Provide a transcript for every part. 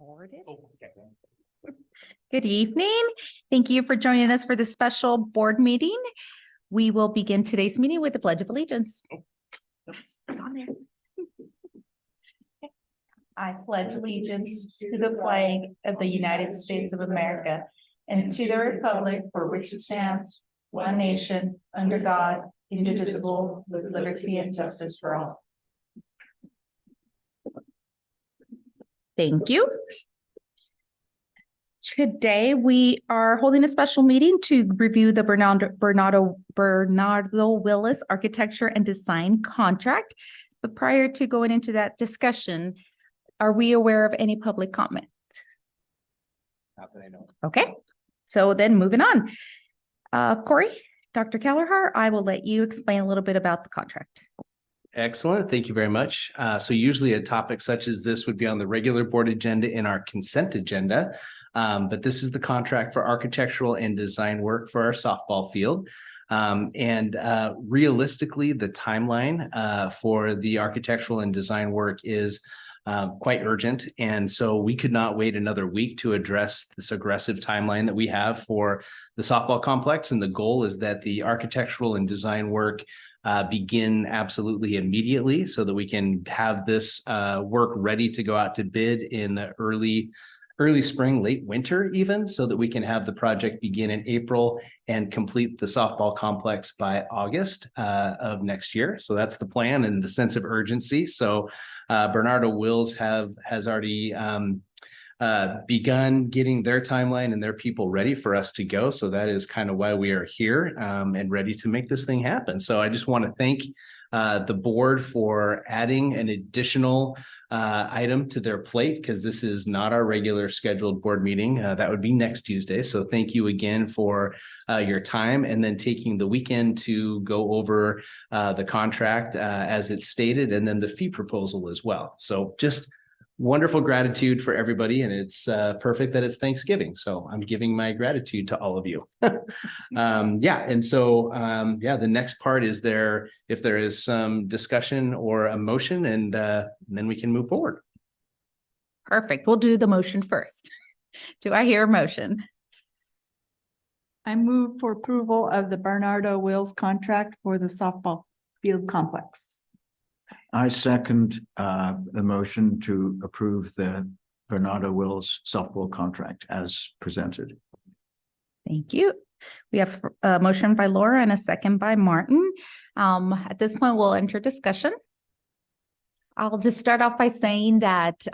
recorded. Oh, okay. Good evening. Thank you for joining us for this special board meeting. We will begin today's meeting with the Pledge of Allegiance. It's on there. Okay. I pledge allegiance to the flag of the United States of America and to the republic for which it stands, one nation, under God, indivisible, with liberty and justice for all. Thank you. Today, we are holding a special meeting to review the Bernardo Willis architecture and design contract. But prior to going into that discussion, are we aware of any public comment? Not that I know. Okay, so then moving on. Corey, Dr. Kelleher, I will let you explain a little bit about the contract. Excellent. Thank you very much. So usually a topic such as this would be on the regular board agenda in our consent agenda. But this is the contract for architectural and design work for our softball field. Realistically, the timeline for the architectural and design work is quite urgent. And so we could not wait another week to address this aggressive timeline that we have for the softball complex. And the goal is that the architectural and design work begin absolutely immediately so that we can have this work ready to go out to bid in the early spring, late winter even, so that we can have the project begin in April and complete the softball complex by August of next year. So that's the plan and the sense of urgency. So Bernardo Wills has already begun getting their timeline and their people ready for us to go. So that is kind of why we are here and ready to make this thing happen. So I just want to thank the board for adding an additional item to their plate, because this is not our regular scheduled board meeting. That would be next Tuesday. So thank you again for your time, and then taking the weekend to go over the contract as it's stated, and then the fee proposal as well. So just wonderful gratitude for everybody, and it's perfect that it's Thanksgiving, so I'm giving my gratitude to all of you. The next part is if there is some discussion or a motion, and then we can move forward. Perfect. We'll do the motion first. Do I hear a motion? I move for approval of the Bernardo Wills contract for the softball field complex. I second the motion to approve the Bernardo Wills softball contract as presented. Thank you. We have a motion by Laura and a second by Martin. At this point, we'll enter discussion. I'll just start off by saying that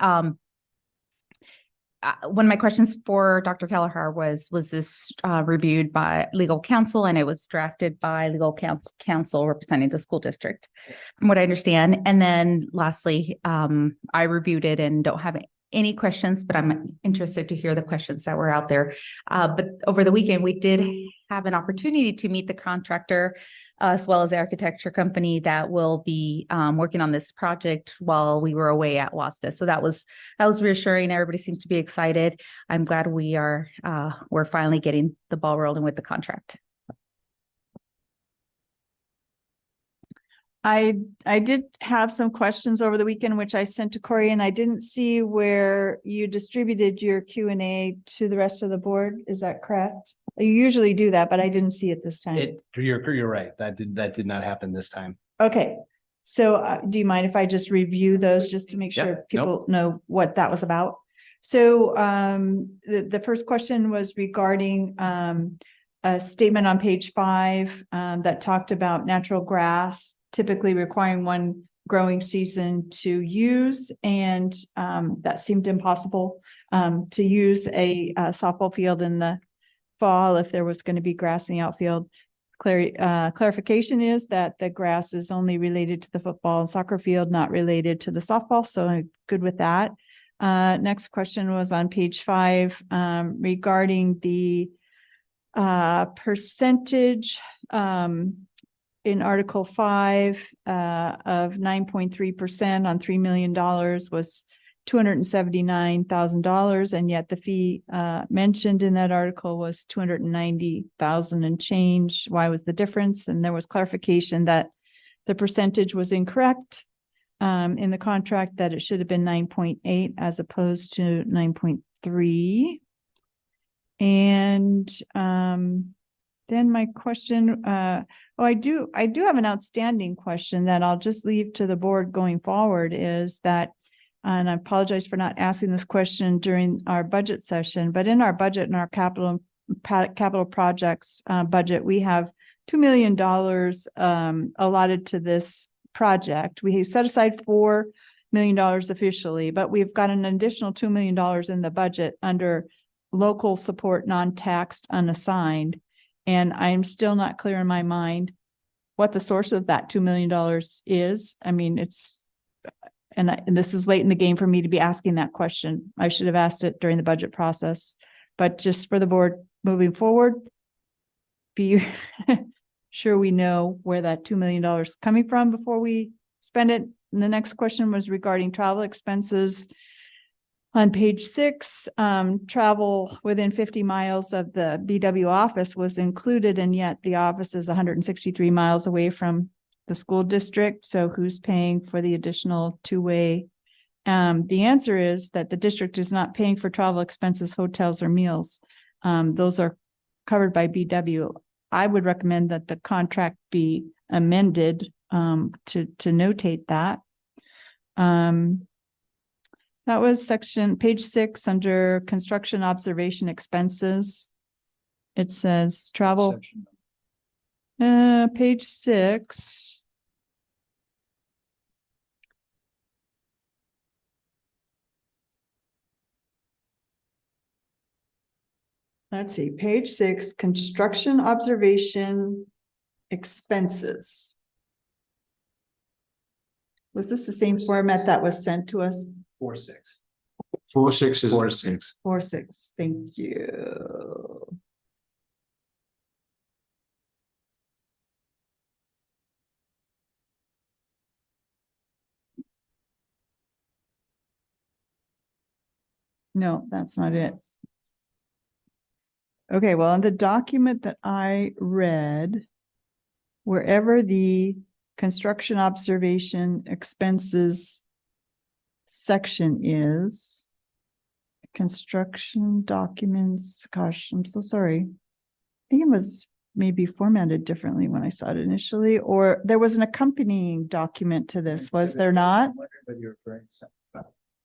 one of my questions for Dr. Kelleher was this reviewed by legal counsel, and it was drafted by legal counsel representing the school district, from what I understand. And then lastly, I reviewed it and don't have any questions, but I'm interested to hear the questions that were out there. But over the weekend, we did have an opportunity to meet the contractor as well as the architecture company that will be working on this project while we were away at WASTA. So that was reassuring. Everybody seems to be excited. I'm glad we're finally getting the ball rolling with the contract. I did have some questions over the weekend, which I sent to Corey, and I didn't see where you distributed your Q&A to the rest of the board. Is that correct? You usually do that, but I didn't see it this time. You're right. That did not happen this time. Okay. So do you mind if I just review those just to make sure people know what that was about? So the first question was regarding a statement on page 5 that talked about natural grass typically requiring one growing season to use, and that seemed impossible to use a softball field in the fall if there was going to be grass in the outfield. Clarification is that the grass is only related to the football and soccer field, not related to the softball, so I'm good with that. Next question was on page 5 regarding the percentage in Article 5 of 9.3% on $3 million was $279,000, and yet the fee mentioned in that article was $290,000 and change. Why was the difference? And there was clarification that the percentage was incorrect. in the contract that it should have been 9.8 as opposed to 9.3. And then my question, I do have an outstanding question that I'll just leave to the board going forward is that, and I apologize for not asking this question during our budget session, but in our budget and our capital projects budget, we have $2 million allotted to this project. We set aside $4 million officially, but we've got an additional $2 million in the budget under local support, non-taxed, unassigned. And I'm still not clear in my mind what the source of that $2 million is. I mean, and this is late in the game for me to be asking that question. I should have asked it during the budget process, but just for the board moving forward, be sure we know where that $2 million is coming from before we spend it. And the next question was regarding travel expenses. On page 6, travel within 50 miles of the BW office was included, and yet the office is 163 miles away from the school district. So who's paying for the additional two-way? The answer is that the district is not paying for travel expenses, hotels, or meals. Those are covered by BW. I would recommend that the contract be amended to notate that. That was page 6 under construction observation expenses. It says travel. Page 6. Let's see, page 6, construction observation expenses. Was this the same format that was sent to us? 4-6. 4-6 is 4-6. 4-6, thank you. No, that's not it. Okay, well, in the document that I read, wherever the construction observation expenses section is, construction documents, gosh, I'm so sorry. I think it was maybe formatted differently when I saw it initially, or there was an accompanying document to this, was there not?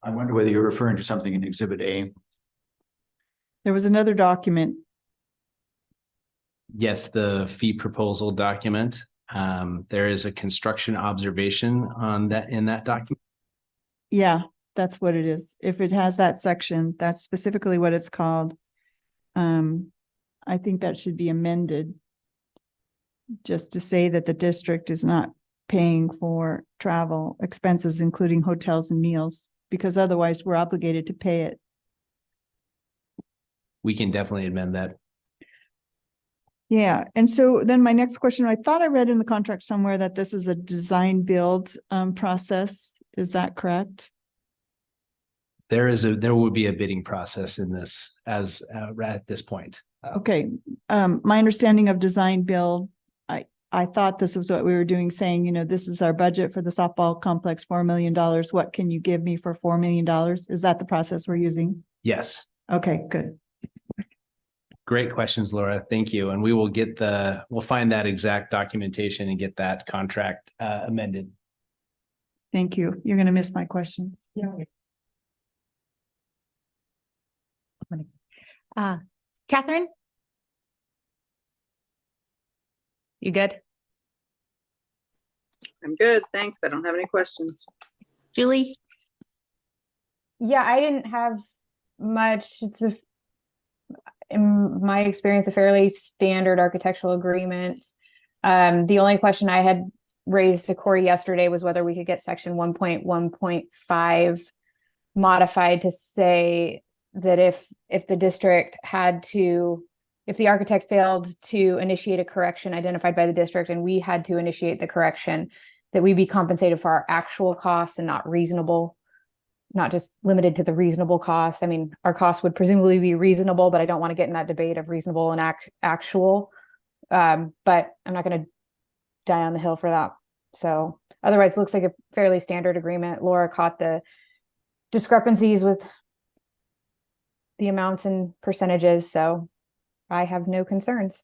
I wonder whether you're referring to something in Exhibit A. There was another document. Yes, the fee proposal document. There is a construction observation on that in that document. Yeah, that's what it is. If it has that section, that's specifically what it's called. I think that should be amended just to say that the district is not paying for travel expenses, including hotels and meals, because otherwise we're obligated to pay it. We can definitely amend that. Yeah, and so then my next question, I thought I read in the contract somewhere that this is a design build process. Is that correct? There will be a bidding process in this as at this point. Okay, my understanding of design build, I thought this was what we were doing, saying, you know, this is our budget for the softball complex, $4 million. What can you give me for $4 million? Is that the process we're using? Yes. Okay, good. Great questions, Laura. Thank you. And we will we'll find that exact documentation and get that contract amended. Thank you. You're going to miss my questions. Yeah. Catherine? You good? I'm good, thanks. I don't have any questions. Julie? Yeah, I didn't have much. In my experience, a fairly standard architectural agreement. The only question I had raised to Corey yesterday was whether we could get section 1.1.5 modified to say that if the district if the architect failed to initiate a correction identified by the district and we had to initiate the correction, that we be compensated for our actual costs and not just limited to the reasonable cost. I mean, our costs would presumably be reasonable, but I don't want to get in that debate of reasonable and actual. But I'm not going to die on the hill for that So otherwise, it looks like a fairly standard agreement. Laura caught the discrepancies with the amounts and percentages, so I have no concerns.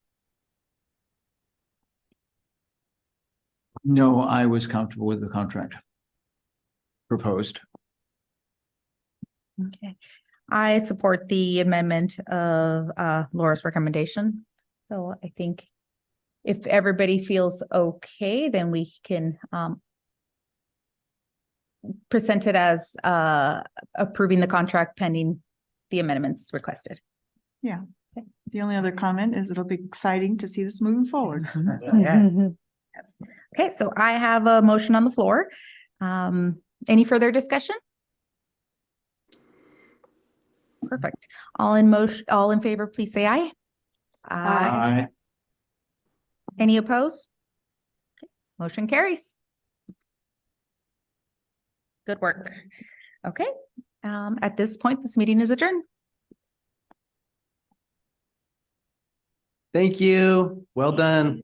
No, I was comfortable with the contract proposed. Okay. I support the amendment of Laura's recommendation. So I think if everybody feels okay, then we can present it as approving the contract pending the amendments requested. The only other comment is it'll be exciting to see this moving forward. Yes. Okay, so I have a motion on the floor. Any further discussion? Perfect. All in favor, please say aye. Aye. Any opposed? Motion carries. Good work. Okay, at this point, this meeting is adjourned. Thank you. Well done.